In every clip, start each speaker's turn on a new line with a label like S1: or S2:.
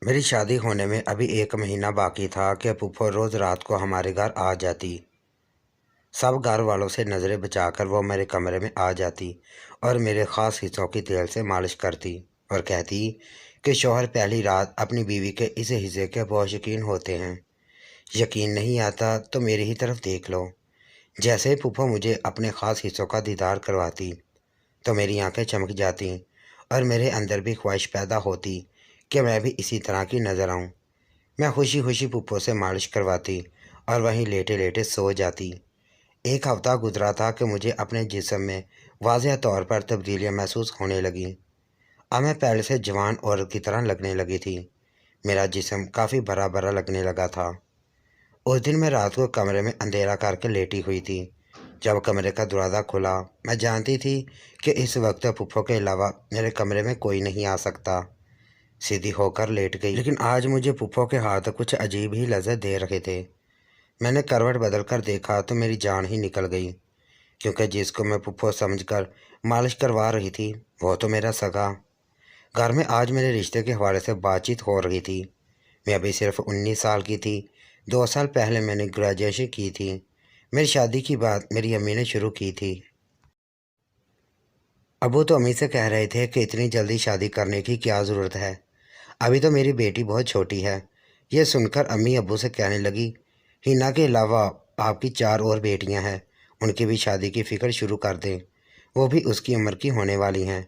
S1: मेरी शादी होने में अभी 1 महीना बाकी था कि फूफो रोज़ रात को हमारे घर आ जाती। सब घर वालों से नज़रें बचाकर वो मेरे कमरे में आ जाती और मेरे ख़ास हिस्सों की तेल से मालिश करती और कहती कि शौहर पहली रात अपनी बीवी के इस हिस्से के बहुत शौकीन होते हैं। यकीन नहीं आता तो मेरी ही तरफ देख लो। जैसे ही फूफो मुझे अपने ख़ास हिस्सों का दीदार करवाती तो मेरी आंखें चमक जाती और मेरे अंदर भी ख्वाहिश पैदा होती कि मैं भी इसी तरह की नज़र आऊं। मैं खुशी खुशी फूफो से मालिश करवाती और वहीं लेटे लेटे सो जाती। एक हफ्ता गुजरा था कि मुझे अपने जिस्म में वाज़ह तौर पर तब्दीलियां महसूस होने लगीं। अब मैं पहले से जवान औरत की तरह लगने लगी थी। मेरा जिस्म काफ़ी भरा भरा लगने लगा था। उस दिन मैं रात को कमरे में अंधेरा करके लेटी हुई थी। जब कमरे का दरवाज़ा खुला, मैं जानती थी कि इस वक्त फूफो के अलावा मेरे कमरे में कोई नहीं आ सकता। सीधी होकर लेट गई, लेकिन आज मुझे फूफो के हाथ कुछ अजीब ही लज्जत दे रहे थे। मैंने करवट बदल कर देखा तो मेरी जान ही निकल गई, क्योंकि जिसको मैं फूफो समझकर मालिश करवा रही थी वो तो मेरा सगा। घर में आज मेरे रिश्ते के हवाले से बातचीत हो रही थी। मैं अभी सिर्फ 19 साल की थी। 2 साल पहले मैंने ग्रेजुएशन की थी। मेरी शादी की बात मेरी अम्मी ने शुरू की थी। अबू तो अम्मी से कह रहे थे कि इतनी जल्दी शादी करने की क्या ज़रूरत है, अभी तो मेरी बेटी बहुत छोटी है। यह सुनकर अम्मी अब्बू से कहने लगी, हिना के अलावा आपकी 4 और बेटियां हैं, उनकी भी शादी की फ़िक्र शुरू कर दें, वो भी उसकी उम्र की होने वाली हैं।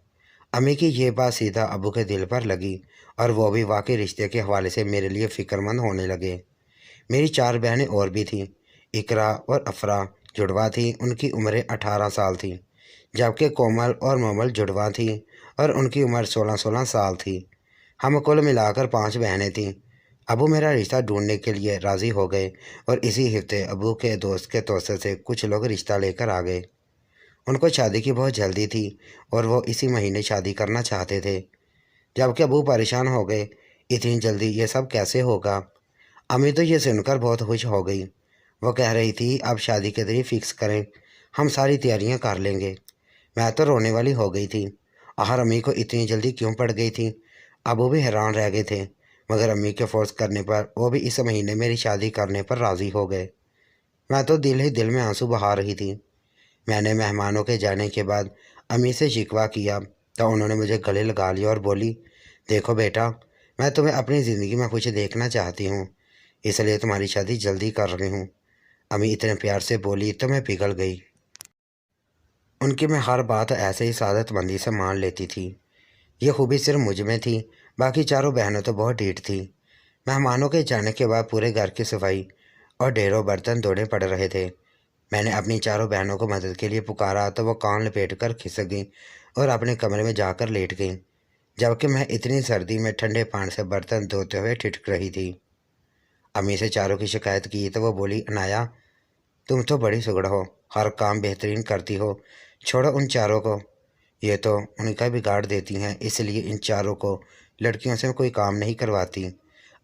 S1: अम्मी की ये बात सीधा अब्बू के दिल पर लगी और वो भी वाकई रिश्ते के हवाले से मेरे लिए फ़िक्रमंद होने लगे। मेरी 4 बहनें और भी थीं। इकरा और अफरा जुड़वा थीं, उनकी उम्रें 18 साल थीं, जबकि कोमल और मोमल जुड़वा थीं और उनकी उम्र 16-16 साल थी। हम कुल मिलाकर 5 बहनें थीं। अबू मेरा रिश्ता ढूंढने के लिए राज़ी हो गए और इसी हफ्ते अबू के दोस्त के तोसे से कुछ लोग रिश्ता लेकर आ गए। उनको शादी की बहुत जल्दी थी और वो इसी महीने शादी करना चाहते थे। जबकि अबू परेशान हो गए, इतनी जल्दी ये सब कैसे होगा। अम्मी तो ये सुनकर बहुत खुश हो गई। वो कह रही थी, अब शादी की तारीख फिक्स करें, हम सारी तैयारियां कर लेंगे। मैं तो रोने वाली हो गई थी। आखिर अम्मी को इतनी जल्दी क्यों पड़ गई थी। अबू भी हैरान रह गए थे, मगर अम्मी के फोर्स करने पर वो भी इस महीने मेरी शादी करने पर राज़ी हो गए। मैं तो दिल ही दिल में आंसू बहा रही थी। मैंने मेहमानों के जाने के बाद अम्मी से शिकवा किया तो उन्होंने मुझे गले लगा लिया और बोली, देखो बेटा, मैं तुम्हें अपनी ज़िंदगी में खुश देखना चाहती हूँ, इसलिए तुम्हारी शादी जल्दी कर रही हूँ। अम्मी इतने प्यार से बोली तो मैं पिघल गई। उनकी मैं हर बात ऐसे ही सादतमंदी से मान लेती थी। ये खूबी सिर्फ मुझ में थी, बाकी चारों बहनों तो बहुत ढीठ थी। मेहमानों के जाने के बाद पूरे घर की सफाई और ढेरों बर्तन धोने पड़ रहे थे। मैंने अपनी चारों बहनों को मदद के लिए पुकारा तो वो कान लपेट कर खिसक गईं और अपने कमरे में जाकर लेट गईं, जबकि मैं इतनी सर्दी में ठंडे पानी से बर्तन धोते हुए ठिठक रही थी। अम्मी से चारों की शिकायत की तो वो बोली, अनाया, तुम तो बड़ी सुगड़ हो, हर काम बेहतरीन करती हो, छोड़ो उन चारों को, ये तो उनका बिगाड़ देती हैं, इसलिए इन चारों को लड़कियों से कोई काम नहीं करवाती।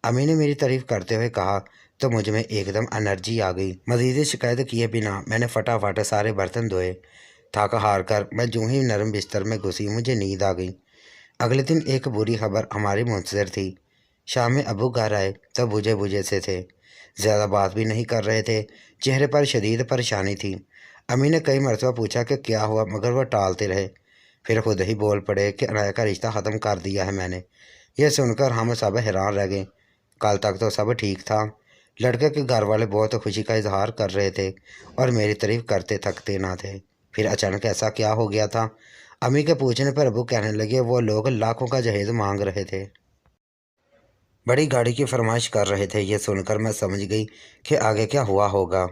S1: अम्मी ने मेरी तारीफ करते हुए कहा तो मुझ में एकदम एनर्जी आ गई। मज़ीद शिकायत किए बिना मैंने फटाफट सारे बर्तन धोए। थक हार कर मैं यूं ही नरम बिस्तर में घुसी, मुझे नींद आ गई। अगले दिन एक बुरी खबर हमारी मुंतज़िर थी। शाम में अबू घर आए तो बुझे बुझे से थे, ज़्यादा बात भी नहीं कर रहे थे, चेहरे पर शदीद परेशानी थी। अम्मी ने कई मरतबा पूछा कि क्या हुआ, मगर वह टालते रहे। फिर खुद ही बोल पड़े कि अनाया का रिश्ता ख़त्म कर दिया है मैंने। यह सुनकर हम सब हैरान रह गए। कल तक तो सब ठीक था। लड़के के घर वाले बहुत खुशी का इजहार कर रहे थे और मेरी तारीफ करते थकते ना थे। फिर अचानक ऐसा क्या हो गया था। अम्मी के पूछने पर अबू कहने लगे वो लोग लाखों का जहेज मांग रहे थे, बड़ी गाड़ी की फरमाइश कर रहे थे। ये सुनकर मैं समझ गई कि आगे क्या हुआ होगा।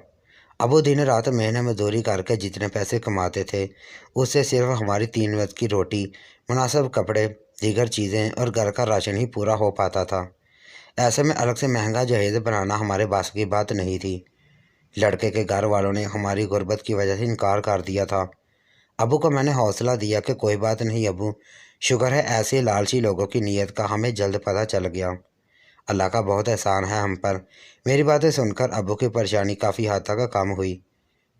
S1: अबू दिन रात महीने मजदूरी करके जितने पैसे कमाते थे, उससे सिर्फ हमारी 3 वक्त की रोटी, मुनासिब कपड़े, दीगर चीज़ें और घर का राशन ही पूरा हो पाता था। ऐसे में अलग से महंगा जहेज बनाना हमारे बस की बात नहीं थी। लड़के के घर वालों ने हमारी गुर्बत की वजह से इनकार कर दिया था। अबू को मैंने हौसला दिया कि कोई बात नहीं अबू, शुक्र है ऐसे लालची लोगों की नीयत का हमें जल्द पता चल गया। अल्लाह का बहुत एहसान है हम पर। मेरी बातें सुनकर अबू की परेशानी काफ़ी हद तक कम हुई।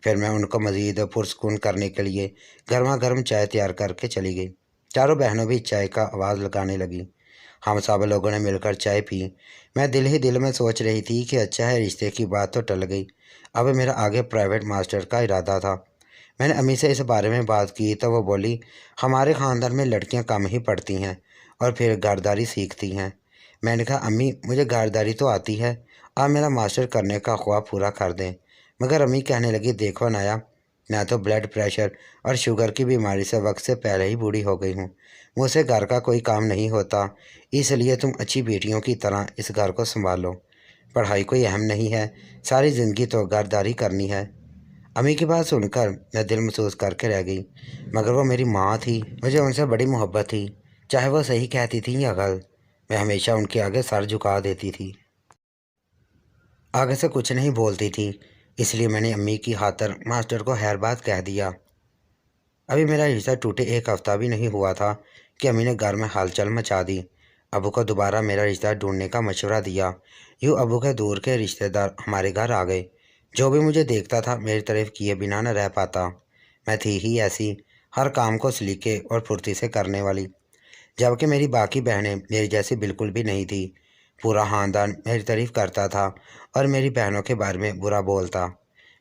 S1: फिर मैं उनको मज़ीद पुरस्कून करने के लिए गर्मा गर्म चाय तैयार करके चली गई। चारों बहनों भी चाय का आवाज़ लगाने लगी। हम सब लोगों ने मिलकर चाय पी। मैं दिल ही दिल में सोच रही थी कि अच्छा है रिश्ते की बात तो टल गई, अब मेरा आगे प्राइवेट मास्टर का इरादा था। मैंने अम्मी से इस बारे में बात की तो वो बोली, हमारे ख़ानदान में लड़कियां कम ही पढ़ती हैं और फिर घरदारी सीखती हैं। मैंने कहा, अम्मी मुझे घरदारी तो आती है, आप मेरा मास्टर करने का ख्वाब पूरा कर दें। मगर अम्मी कहने लगी, देखो नाया, मैं तो ब्लड प्रेशर और शुगर की बीमारी से वक्त से पहले ही बूढ़ी हो गई हूँ। मुझसे घर का कोई काम नहीं होता, इसलिए तुम अच्छी बेटियों की तरह इस घर को संभालो। पढ़ाई कोई अहम नहीं है, सारी ज़िंदगी तो घरदारी करनी है। अम्मी की बात सुनकर मैं दिल महसूस करके रह गई। मगर वो मेरी माँ थी, मुझे उनसे बड़ी मोहब्बत थी। चाहे वो सही कहती थी या गलत, मैं हमेशा उनके आगे सर झुका देती थी, आगे से कुछ नहीं बोलती थी। इसलिए मैंने अम्मी की खातिर मास्टर को हर बात कह दिया। अभी मेरा रिश्ता टूटे एक हफ्ता भी नहीं हुआ था कि अम्मी ने घर में हलचल मचा दी। अबू को दोबारा मेरा रिश्ता ढूंढने का मशवरा दिया। यूँ अबू के दूर के रिश्तेदार हमारे घर आ गए। जो भी मुझे देखता था मेरी तारीफ किए बिना न रह पाता। मैं थी ही ऐसी, हर काम को सलीके और फुर्ती से करने वाली, जबकि मेरी बाकी बहनें मेरी जैसी बिल्कुल भी नहीं थी। पूरा ख़ानदान मेरी तारीफ़ करता था और मेरी बहनों के बारे में बुरा बोलता,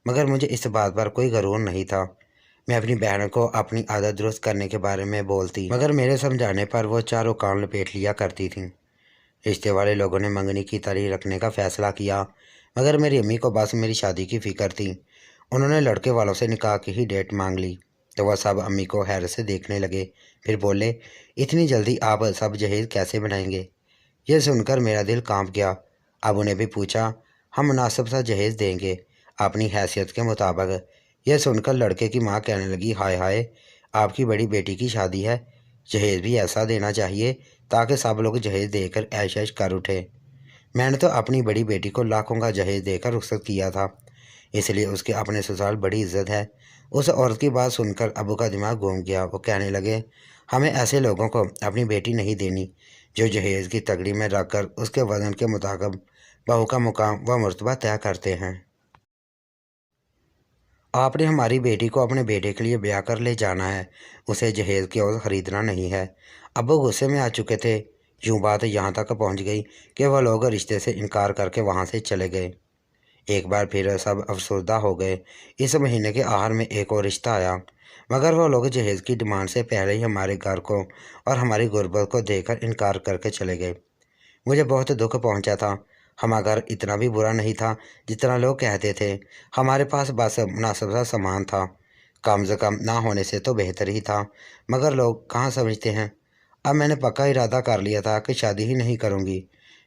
S1: मगर मुझे इस बात पर कोई गरूर नहीं था। मैं अपनी बहनों को अपनी आदत दुरुस्त करने के बारे में बोलती, मगर मेरे समझाने पर वो चारों कान लपेट लिया करती थीं। रिश्ते वाले लोगों ने मंगनी की तारीख रखने का फ़ैसला किया, मगर मेरी अम्मी को बस मेरी शादी की फ़िक्र थी। उन्होंने लड़के वालों से निकाह की ही डेट मांग ली तो वह सब अम्मी को हैरत से देखने लगे। फिर बोले, इतनी जल्दी आप सब जहेज़ कैसे बनाएंगे? यह सुनकर मेरा दिल कांप गया। अब उन्हें भी पूछा, हम मुनासिब सा जहेज़ देंगे अपनी हैसियत के मुताबिक। यह सुनकर लड़के की माँ कहने लगी, हाय हाय, आपकी बड़ी बेटी की शादी है, जहेज़ भी ऐसा देना चाहिए ताकि सब लोग जहेज़ देकर ऐश ऐश कर उठे। मैंने तो अपनी बड़ी बेटी को लाखों का जहेज़ देकर रुखसत किया था, इसलिए उसके अपने ससुराल बड़ी इज्जत है। उस औरत की बात सुनकर अबू का दिमाग घूम गया। वो कहने लगे, हमें ऐसे लोगों को अपनी बेटी नहीं देनी जो जहेज़ की तगड़ी में रखकर उसके वजन के मुताबिक बहू का मुकाम व मर्तबा तय करते हैं। आपने हमारी बेटी को अपने बेटे के लिए ब्याह कर ले जाना है, उसे जहेज़ की औरत ख़रीदना नहीं है। अब्बू गुस्से में आ चुके थे। यूँ बात यहाँ तक पहुँच गई कि वह लोग रिश्ते से इनकार करके वहाँ से चले गए। एक बार फिर सब अफसरदा हो गए। इस महीने के आखिर में एक और रिश्ता आया, मगर वो लोग जहेज़ की डिमांड से पहले ही हमारे घर को और हमारी गुर्बत को देखकर इनकार करके चले गए। मुझे बहुत दुख पहुंचा था। हमारा घर इतना भी बुरा नहीं था जितना लोग कहते थे। हमारे पास बस मुनासिब सा सामान था, कम से कम ना होने से तो बेहतर ही था, मगर लोग कहाँ समझते हैं। अब मैंने पक्का इरादा कर लिया था कि शादी ही नहीं करूँगी।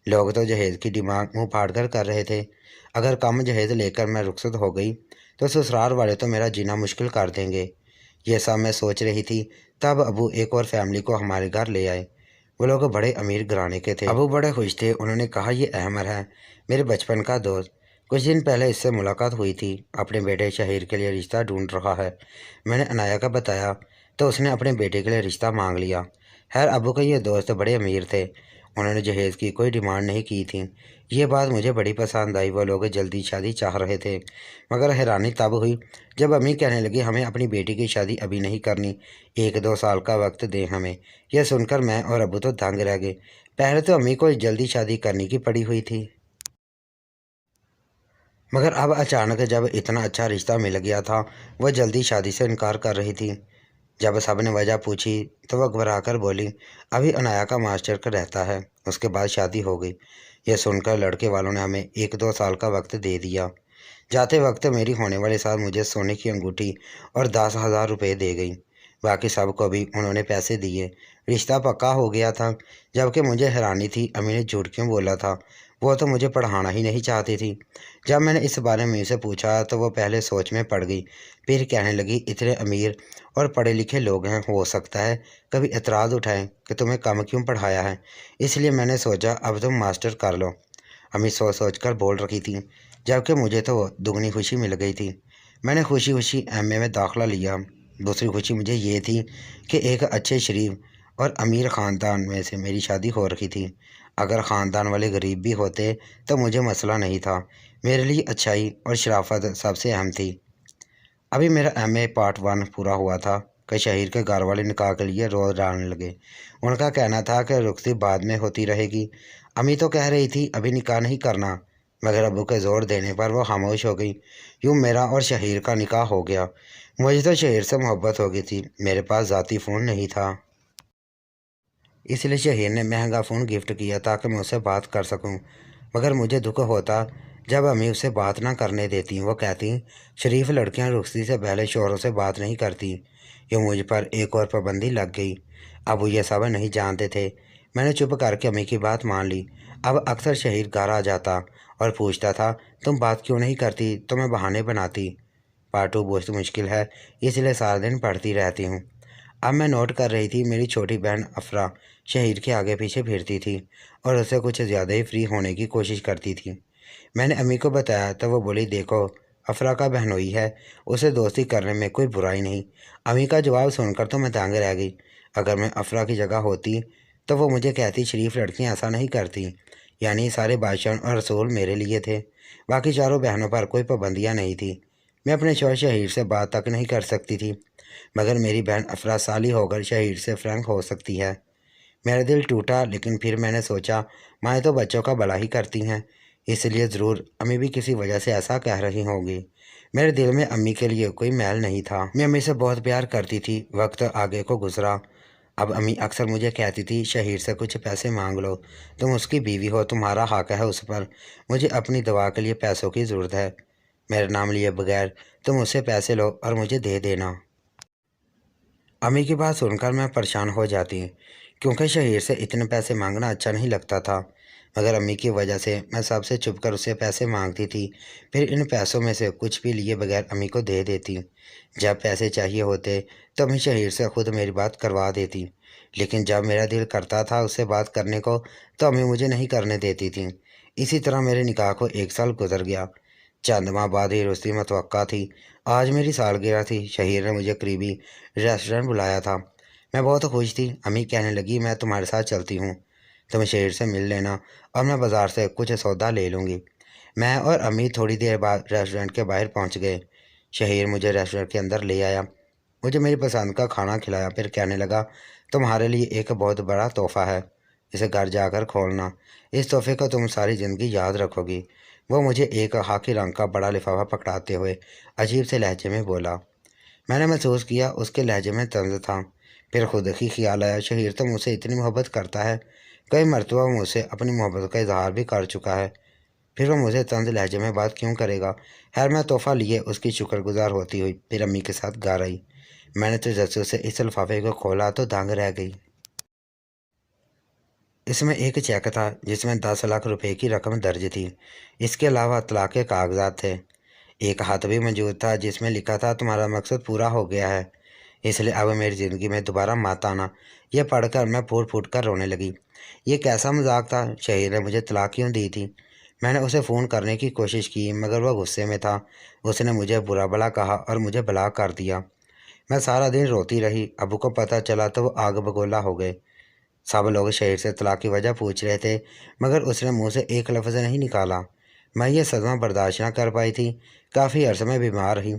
S1: लोग तो जहेज़ की डिमांड मुँह फाड़ कर रहे थे। अगर कम जहेज़ लेकर मैं रुखसत हो गई तो ससुराल वाले तो मेरा जीना मुश्किल कर देंगे। ये सब मैं सोच रही थी, तब अबू एक और फैमिली को हमारे घर ले आए। वो लोग बड़े अमीर घराने के थे। अबू बड़े खुश थे। उन्होंने कहा, ये अहमद है, मेरे बचपन का दोस्त, कुछ दिन पहले इससे मुलाकात हुई थी, अपने बेटे शहीर के लिए रिश्ता ढूंढ रहा है। मैंने अनाया का बताया तो उसने अपने बेटे के लिए रिश्ता मांग लिया। खैर अबू के ये दोस्त बड़े अमीर थे, उन्होंने जहेज़ की कोई डिमांड नहीं की थी। ये बात मुझे बड़ी पसंद आई। वो लोग जल्दी शादी चाह रहे थे, मगर हैरानी तब हुई जब अम्मी कहने लगी, हमें अपनी बेटी की शादी अभी नहीं करनी, 1-2 साल का वक्त दें हमें। यह सुनकर मैं और अबू तो दंग रह गए। पहले तो अम्मी को जल्दी शादी करने की पड़ी हुई थी, मगर अब अचानक जब इतना अच्छा रिश्ता मिल गया था, वह जल्दी शादी से इनकार कर रही थी। जब सब ने वजह पूछी तो वह घबरा कर बोली, अभी अनाया का मास्टर का रहता है, उसके बाद शादी हो गई। यह सुनकर लड़के वालों ने हमें 1-2 साल का वक्त दे दिया। जाते वक्त मेरी होने वाले साथ मुझे सोने की अंगूठी और 10,000 रुपये दे गई। बाकी सबको भी उन्होंने पैसे दिए। रिश्ता पक्का हो गया था, जबकि मुझे हैरानी थी अम्मी ने झूठ क्यों बोला था। वो तो मुझे पढ़ाना ही नहीं चाहती थी। जब मैंने इस बारे में अम्मी से पूछा तो वो पहले सोच में पड़ गई, फिर कहने लगी, इतने अमीर और पढ़े लिखे लोग हैं, हो सकता है कभी एतराज़ उठाएं कि तुम्हें कम क्यों पढ़ाया है, इसलिए मैंने सोचा अब तुम मास्टर कर लो। अम्मी सोच सोच कर बोल रही थी, जबकि मुझे तो दुगनी खुशी मिल गई थी। मैंने खुशी खुशी एमए में दाखिला लिया। दूसरी खुशी मुझे ये थी कि एक अच्छे शरीफ और अमीर ख़ानदान में से मेरी शादी हो रही थी। अगर ख़ानदान वाले गरीब भी होते तो मुझे मसला नहीं था। मेरे लिए अच्छाई और शराफत सबसे अहम थी। अभी मेरा एमए पार्ट 1 पूरा हुआ था। کہ شہیر کے گھر والے نکاح کے لیے روز ڈالنے لگے۔ ان کا کہنا تھا کہ رخصتی بعد میں ہوتی رہے گی۔ امی تو کہہ رہی تھی ابھی نکاح نہیں کرنا، مگر ابو کے زور دینے پر وہ خاموش ہو گئی۔ یوں میرا اور شہیر کا نکاح ہو گیا۔ مجھے تو شہیر سے محبت ہو گئی تھی، میرے پاس ذاتی فون نہیں تھا، اس لیے شہیر نے مہنگا فون گفٹ کیا تاکہ میں اس سے بات کر سکوں۔ مگر مجھے دکھ ہوتا جب امی اسے بات نہ کرنے دیتی۔ وہ کہتی شریف لڑکیاں رخصتی سے پہلے شوہروں سے بات نہیں کرتی۔ یوں مجھ پر ایک اور پابندی لگ گئی۔ اب وہ یہ سب نہیں جانتے تھے۔ میں نے چپ کر کے امی کی بات مان لی۔ اب اکثر شہیر گھر آ جاتا اور پوچھتا تھا تم بات کیوں نہیں کرتی، تو میں بہانے بناتی، پارٹو بہت مشکل ہے اس لیے سارا دن پڑھتی رہتی ہوں۔ اب میں نوٹ کر رہی تھی میری چھوٹی بہن افرا شہیر کے آگے پیچھے پھرتی تھی اور اسے کچھ زیادہ ہی فری ہونے کی کوشش کرتی تھی۔ میں نے امی کو بتایا تو وہ بولی دیکھو افرا کا بہنوئی ہے، اسے دوستی کرنے میں کوئی برائی نہیں۔ امی کا جواب سن کر تو میں دانگ رہ گئی۔ اگر میں افرا کی جگہ ہوتی تو وہ مجھے کہتی شریف لڑکیاں ایسا نہیں کرتی، یعنی سارے بادشاہ اور رسول میرے لیے تھے، باقی چاروں بہنوں پر کوئی پابندیاں نہیں تھی۔ میں اپنے شوہر شہیر سے بات تک نہیں کر سکتی تھی، مگر میری بہن افرا سالی ہو کر شہیر سے فرینک ہو سکتی ہے۔ میرا دل ٹوٹا، لیکن پھر میں نے سوچا مائیں تو بچوں کا بھلا ہی کرتی ہیں، اس لیے ضرور امی بھی کسی وجہ سے ایسا کہہ رہی ہوں گی۔ میرے دل میں امی کے لیے کوئی میل نہیں تھا، میں امی سے بہت پیار کرتی تھی۔ وقت آگے کو گزرا۔ اب امی اکثر مجھے کہتی تھی شہیر سے کچھ پیسے مانگ لو، تم اس کی بیوی ہو، تمہارا حق ہے اس پر، مجھے اپنی دوا کے لیے پیسوں کی ضرورت ہے، میرے نام لیے بغیر تم اس سے پیسے لو اور مجھے دے دینا۔ امی کی بات سن کر میں پریشان ہو جاتی، کیونکہ شہیر سے اتنے پیسے مانگنا اچھا نہیں لگتا تھا، مگر امی کی وجہ سے میں سب سے چھپ کر اسے پیسے مانگتی تھی، پھر ان پیسوں میں سے کچھ بھی لیے بغیر امی کو دے دیتی۔ جب پیسے چاہیے ہوتے تو امی شہیر سے خود میری بات کروا دیتی، لیکن جب میرا دل کرتا تھا اس سے بات کرنے کو تو امی مجھے نہیں کرنے دیتی تھی۔ اسی طرح میرے نکاح کو 1 سال گزر گیا۔ چند ماہ بعد ہی رخصتی متوقع تھی۔ آج میری سالگرہ تھی۔ شہیر نے مجھے قریبی ریسٹورنٹ بلایا تھا۔ میں بہت خوش تھی۔ امی کہنے لگی میں تمہارے ساتھ چلتی ہوں، تم شہیر سے مل لینا اور میں بازار سے کچھ سودا لے لوں گی۔ میں اور امی تھوڑی دیر بعد ریسٹورنٹ کے باہر پہنچ گئے۔ شہیر مجھے ریسٹورنٹ کے اندر لے آیا، مجھے میری پسند کا کھانا کھلایا، پھر کہنے لگا تمہارے لیے ایک بہت بڑا تحفہ ہے، اسے گھر جا کر کھولنا، اس تحفے کو تم ساری زندگی یاد رکھو گی۔ وہ مجھے ایک خاکی رنگ کا بڑا لفافہ پکڑاتے ہوئے عجیب سے لہجے میں بولا۔ میں نے محسوس کیا اس کے لہجے میں طنز تھا۔ پھر خود ہی خیال آیا شہیر تو مجھ سے اتنی محبت کرتا ہے، کئی مرتبہ وہ مجھ سے اپنی محبت کا اظہار بھی کر چکا ہے، پھر وہ مجھے طنز لہجے میں بات کیوں کرے گا؟ خیر میں تحفہ لیے اس کی شکر گزار ہوتی ہوئی پھر امی کے ساتھ گھر آئی۔ میں نے تجسس سے اس لفافے کو کھولا تو دانگ رہ گئی۔ اس میں ایک چیک تھا جس میں 10 لاکھ روپے کی رقم درج تھی۔ اس کے علاوہ طلاق کے کاغذات تھے۔ ایک خط بھی موجود تھا جس میں لکھا تھا تمہارا مقصد پورا ہو گیا ہے، اس لیے اب میری زندگی میں دوبارہ مت آنا۔ یہ پڑھ کر میں پھوٹ پھوٹ کر رونے لگی۔ یہ کیسا مذاق تھا؟ شہیر نے مجھے طلاق کیوں دی تھی؟ میں نے اسے فون کرنے کی کوشش کی مگر وہ غصے میں تھا۔ اس نے مجھے برا بھلا کہا اور مجھے بلاک کر دیا۔ میں سارا دن روتی رہی۔ ابو کو پتہ چلا تو وہ آگ بگولا ہو گئے۔ سب لوگ شہیر سے طلاق کی وجہ پوچھ رہے تھے، مگر اس نے منہ سے ایک لفظ نہیں نکالا۔ میں یہ صدمہ برداشت نہ کر پائی تھی۔ کافی عرصے میں بیمار رہی۔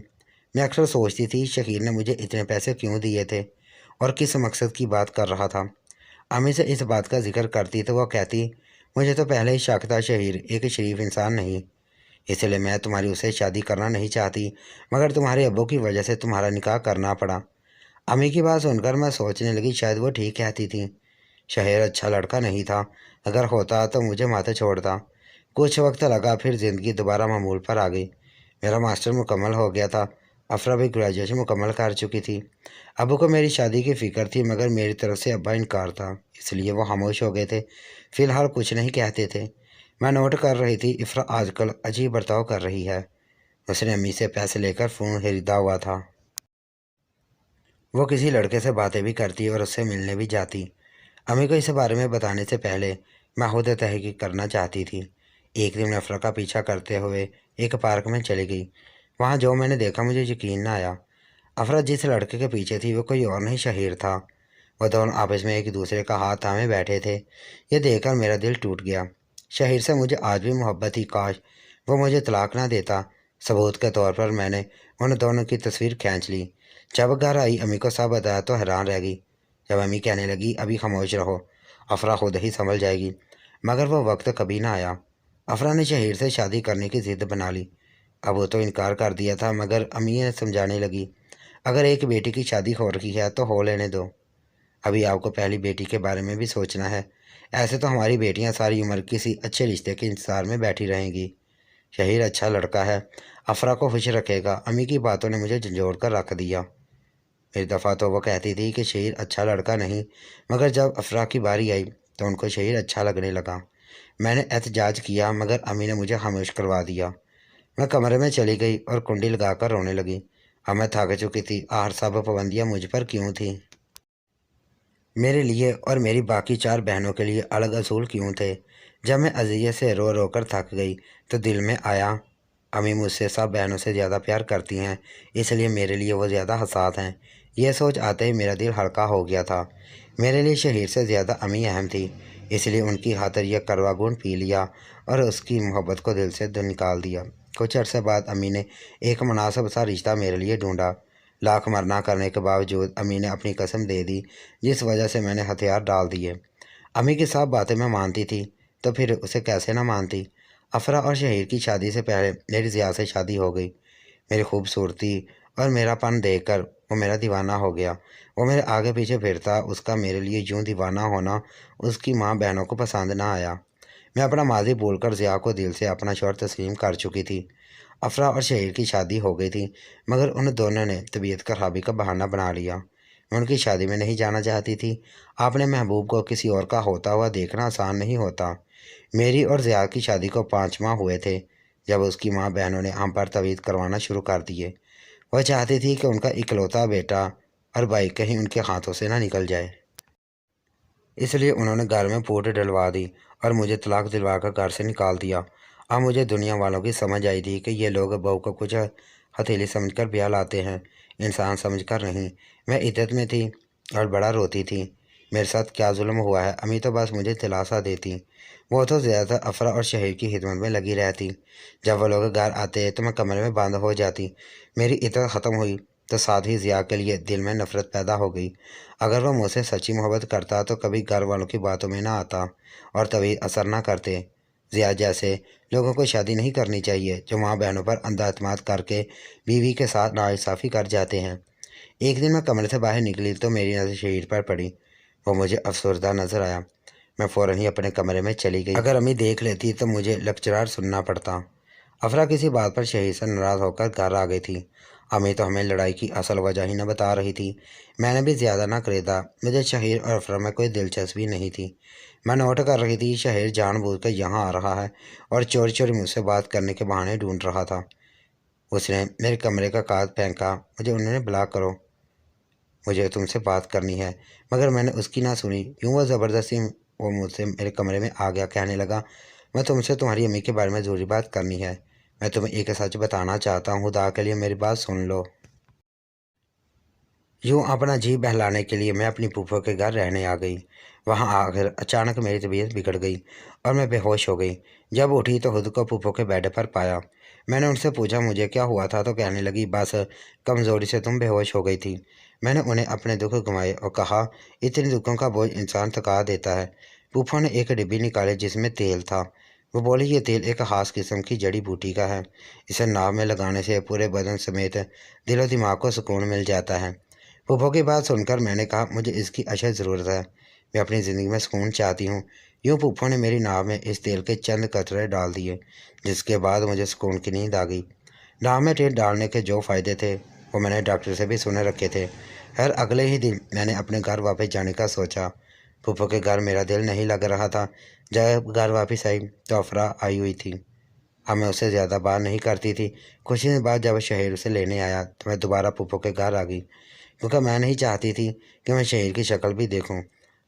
S1: میں اکثر سوچتی تھی شہیر نے مجھے اتنے پیسے کیوں دیے تھے اور کس مقصد کی بات کر رہا تھا۔ امی سے اس بات کا ذکر کرتی تو وہ کہتی مجھے تو پہلے ہی شک تھا شہیر ایک شریف انسان نہیں، اس لیے میں تمہاری اسے شادی کرنا نہیں چاہتی، مگر تمہارے ابو کی وجہ سے تمہارا نکاح کرنا پڑا۔ امی کی بات سن کر میں سوچنے لگی شاید وہ ٹھیک کہتی تھی۔ شہیر اچھا لڑکا نہیں تھا، اگر ہوتا تو مجھے ماتھے چھوڑتا۔ کچھ وقت لگا، پھر زندگی دوبارہ معمول پر آ گئی۔ میرا ماسٹر مکمل ہو گیا تھا، افرا بھی گریجویشن مکمل کر چکی تھی۔ ابو کو میری شادی کی فکر تھی، مگر میری طرف سے ابا انکار تھا، اس لیے وہ خاموش ہو گئے تھے، فی الحال کچھ نہیں کہتے تھے۔ میں نوٹ کر رہی تھی افرا آج کل عجیب برتاؤ کر رہی ہے۔ اس نے امی سے پیسے لے کر فون خریدا ہوا تھا۔ وہ کسی لڑکے سے باتیں بھی کرتی اور اس سے ملنے بھی جاتی۔ امی کو اس بارے میں بتانے سے پہلے میں خود تحقیق کرنا چاہتی تھی۔ ایک دن میں افرا کا پیچھا کرتے ہوئے ایک پارک میں چلی گئی۔ وہاں جو میں نے دیکھا مجھے یقین نہ آیا۔ افرا جس لڑکے کے پیچھے تھی وہ کوئی اور نہیں شہیر تھا۔ وہ دونوں آپس میں ایک دوسرے کا ہاتھ تھامے بیٹھے تھے۔ یہ دیکھ کر میرا دل ٹوٹ گیا۔ شہیر سے مجھے آج بھی محبت تھی، کاش وہ مجھے طلاق نہ دیتا۔ ثبوت کے طور پر میں نے ان دونوں کی تصویر کھینچ لی۔ जब घर आई अम्मी को सब बताया तो हैरान रह गई। जब अम्मी कहने लगी अभी खामोश रहो, अफरा खुद ही संभल जाएगी, मगर वो वक्त कभी ना आया। अफरा ने शहीर से शादी करने की जिद बना ली। अब वो तो इनकार कर दिया था, मगर अम्मी ने समझाने लगी, अगर एक बेटी की शादी हो रही है तो हो लेने दो, अभी आपको पहली बेटी के बारे में भी सोचना है। ऐसे तो हमारी बेटियां सारी उम्र किसी अच्छे रिश्ते के इंतजार में बैठी रहेंगी। शहीर अच्छा लड़का है, अफरा को खुश रखेगा। अम्मी की बातों ने मुझे झंझोड़ कर रख दिया। मेरी दफ़ा तो वो कहती थी कि शहीर अच्छा लड़का नहीं, मगर जब अफरा की बारी आई तो उनको शहीर अच्छा लगने लगा। मैंने एहतजाज किया, मगर अम्मी ने मुझे खामोश करवा दिया। मैं कमरे में चली गई और कुंडी लगाकर रोने लगी। अब मैं थक चुकी थी। आखिर सब पाबंदियाँ मुझ पर क्यों थी? मेरे लिए और मेरी बाकी चार बहनों के लिए अलग असूल क्यों थे? जब मैं अज़ियत से रो रो कर थक गई तो दिल में आया, अम्मी मुझसे सब बहनों से ज़्यादा प्यार करती हैं, इसलिए मेरे लिए वो ज़्यादा हसास हैं। यह सोच आते ही मेरा दिल हल्का हो गया था। मेरे लिए शहीर से ज़्यादा अम्मी अहम थी, इसलिए उनकी खातिर यह कड़वा घूंट पी लिया और उसकी मोहब्बत को दिल से निकाल दिया। कुछ अरसे बाद अम्मी ने एक मुनासिब सा रिश्ता मेरे लिए ढूंढा। लाख मरना करने के बावजूद अम्मी ने अपनी कसम दे दी, जिस वजह से मैंने हथियार डाल दिए। अम्मी की सब बातें मैं मानती थी, तो फिर उसे कैसे ना मानती। अफरा और शहीर की शादी से पहले मेरी ज़िया से शादी हो गई। मेरी खूबसूरती और मेरापन देखकर वो मेरा दीवाना हो गया। वो मेरे आगे पीछे फिरता। उसका मेरे लिए यूं दीवाना होना उसकी माँ बहनों को पसंद ना आया। मैं अपना माजी भूलकर ज़िया को दिल से अपना शौहर तस्लीम कर चुकी थी। अफरा और शहीर की शादी हो गई थी, मगर उन दोनों ने तबीयत खराबी का बहाना बना लिया। मैं उनकी शादी में नहीं जाना चाहती थी। अपने महबूब को किसी और का होता हुआ देखना आसान नहीं होता। मेरी और ज़िया की शादी को 5 माह हुए थे जब उसकी माँ बहनों ने हम पर तवीज़ करवाना शुरू कर दिए। वह चाहती थी कि उनका इकलौता बेटा और भाई कहीं उनके हाथों से ना निकल जाए, इसलिए उन्होंने घर में फूट डलवा दी और मुझे तलाक दिलवा कर घर से निकाल दिया। अब मुझे दुनिया वालों की समझ आई थी कि ये लोग बहू को कुछ हथेली समझकर ब्याह लाते हैं, इंसान समझकर नहीं। मैं इद्दत में थी और बड़ा रोती थी। मेरे साथ क्या जुल्म हुआ है? अम्मी तो बस मुझे दिलासा देती। वो तो ज़्यादातर अफरा और शहीर की खिदमत में लगी रहती। जब वो लोग घर आते तो मैं कमरे में बंद हो जाती। मेरी इद्दत ख़त्म हुई तो साथ ही ज़िया के लिए दिल में नफ़रत पैदा हो गई। अगर वह मुझसे सच्ची मोहब्बत करता तो कभी घर वालों की बातों में ना आता और तभी असर ना करते। ज़िया जैसे लोगों को शादी नहीं करनी चाहिए जो माँ बहनों पर अंधा एतमाद करके बीवी के साथ नाइंसाफ़ी कर जाते हैं। एक दिन मैं कमरे से बाहर निकली तो मेरी नज़र शहीर पर पड़ी। वो मुझे अफसरदा नज़र आया। मैं फ़ौरन ही अपने कमरे में चली गई। अगर अम्मी देख लेती तो मुझे लेक्चरार सुनना पड़ता। अफरा किसी बात पर शहीद से नाराज़ होकर घर आ गई थी। अम्मी तो हमें लड़ाई की असल वजह ही न बता रही थी। मैंने भी ज़्यादा ना खरीदा। मुझे शहीर और अफरा में कोई दिलचस्पी नहीं थी। मैं नोट कर रही थी शहीर जानबूझकर यहाँ आ रहा है और चोरी चोरी मुझसे बात करने के बहाने ढूंढ रहा था। उसने मेरे कमरे का कागज फेंका। मुझे उन्होंने ब्लॉक करो, मुझे तुमसे बात करनी है। मगर मैंने उसकी ना सुनी। यूँ वह ज़बरदस्ती वो मुझसे मेरे कमरे में आ गया। कहने लगा, मैं तुमसे तुम्हारी अम्मी के बारे में ज़रूरी बात करनी है। मैं तुम्हें एक सच बताना चाहता हूँ, खुदा के लिए मेरी बात सुन लो। यूँ अपना जी बहलाने के लिए मैं अपनी फूफो के घर रहने आ गई। वहाँ आकर अचानक मेरी तबीयत बिगड़ गई और मैं बेहोश हो गई। जब उठी तो खुद को फूफो के बेड पर पाया। मैंने उनसे पूछा मुझे क्या हुआ था, तो कहने लगी, बस कमज़ोरी से तुम बेहोश हो गई थी। मैंने उन्हें अपने दुख घुमाए और कहा, इतने दुखों का बोझ इंसान थका देता है। फूफो ने एक डिब्बी निकाली जिसमें तेल था। वो बोली, ये तेल एक ख़ास किस्म की जड़ी बूटी का है। इसे नाव में लगाने से पूरे बदन समेत दिलो दिमाग को सुकून मिल जाता है। फूफो की बात सुनकर मैंने कहा, मुझे इसकी अशद ज़रूरत है। मैं अपनी ज़िंदगी में सुकून चाहती हूँ। यूँ फूफो ने मेरी नाव में इस तेल के चंद कतरे डाल दिए, जिसके बाद मुझे सुकून की नींद आ गई। नाव में तेल डालने के जो फ़ायदे थे वो मैंने डॉक्टर से भी सुने रखे थे। हर अगले ही दिन मैंने अपने घर वापस जाने का सोचा। फूफो के घर मेरा दिल नहीं लग रहा था। जब घर वापस आई तो अफरा आई हुई थी। अब मैं उससे ज़्यादा बात नहीं करती थी। कुछ दिन बाद जब शहर से लेने आया तो मैं दोबारा फूफो के घर आ गई, क्योंकि मैं नहीं चाहती थी कि मैं शहर की शक्ल भी देखूं।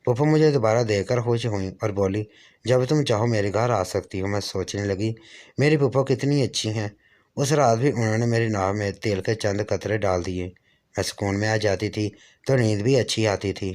S1: फूफो मुझे दोबारा देखकर खुश हुई और बोली, जब तुम चाहो मेरे घर आ सकती हो। मैं सोचने लगी, मेरी फूफो कितनी अच्छी हैं। उस रात भी उन्होंने मेरी नाव में तेल के चंद कतरे डाल दिए। मैं सुकून में आ जाती थी तो नींद भी अच्छी आती थी।